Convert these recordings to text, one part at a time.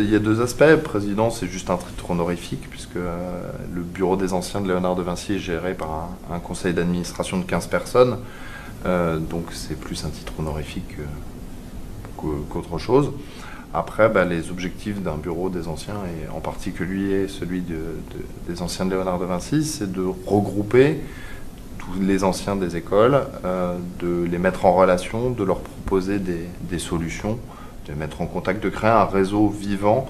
Il y a deux aspects. Président, c'est juste un titre honorifique, puisque le bureau des anciens de Léonard de Vinci est géré par un conseil d'administration de 15 personnes. Donc c'est plus un titre honorifique qu'autre chose. Après, les objectifs d'un bureau des anciens, et en particulier celui des anciens de Léonard de Vinci, c'est de regrouper tous les anciens des écoles, de les mettre en relation, de leur proposer des solutions, de les mettre en contact, de créer un réseau vivant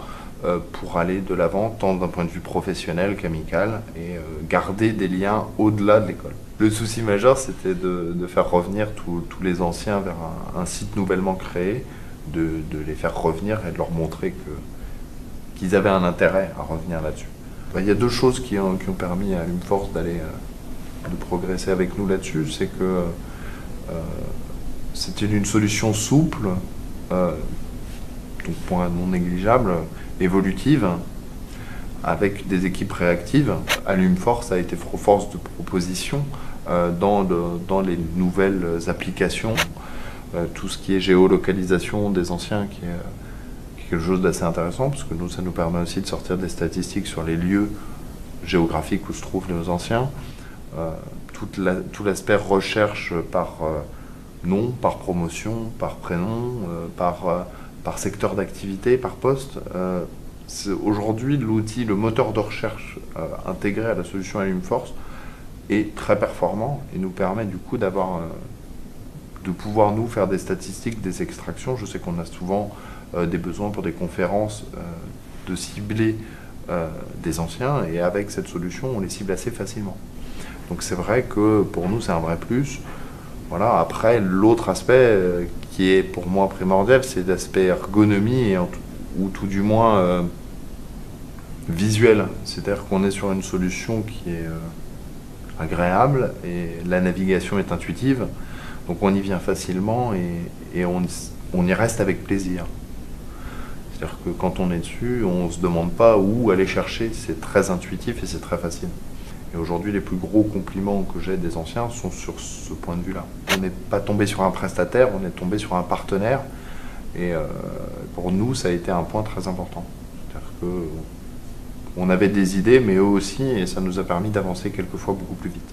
pour aller de l'avant, tant d'un point de vue professionnel qu'amical, et garder des liens au-delà de l'école. Le souci majeur, c'était de faire revenir tous les anciens vers un site nouvellement créé, de les faire revenir et de leur montrer qu'ils avaient un intérêt à revenir là-dessus. Il y a deux choses qui ont permis à Alumforce de progresser avec nous là-dessus. C'est que c'était une solution souple, donc point non négligeable, évolutive, avec des équipes réactives. Alumforce a été force de proposition dans les nouvelles applications, tout ce qui est géolocalisation des anciens, qui est quelque chose d'assez intéressant, parce que ça nous permet aussi de sortir des statistiques sur les lieux géographiques où se trouvent nos anciens. Tout l'aspect recherche par nom, par promotion, par prénom, par secteur d'activité, par poste. Aujourd'hui, l'outil, le moteur de recherche intégré à la solution Alumforce est très performant et nous permet du coup de pouvoir nous faire des statistiques, des extractions. Je sais qu'on a souvent des besoins pour des conférences de cibler des anciens, et avec cette solution, on les cible assez facilement. Donc c'est vrai que pour nous, c'est un vrai plus. Voilà. Après, l'autre aspect qui est pour moi primordial, c'est l'aspect ergonomie, ou tout du moins visuel. C'est-à-dire qu'on est sur une solution qui est agréable et la navigation est intuitive. Donc on y vient facilement et on y reste avec plaisir. C'est-à-dire que quand on est dessus, on ne se demande pas où aller chercher. C'est très intuitif et c'est très facile. Et aujourd'hui, les plus gros compliments que j'ai des anciens sont sur ce point de vue-là. On n'est pas tombé sur un prestataire, on est tombé sur un partenaire. Et pour nous, ça a été un point très important. C'est-à-dire qu'on avait des idées, mais eux aussi, et ça nous a permis d'avancer quelquefois beaucoup plus vite.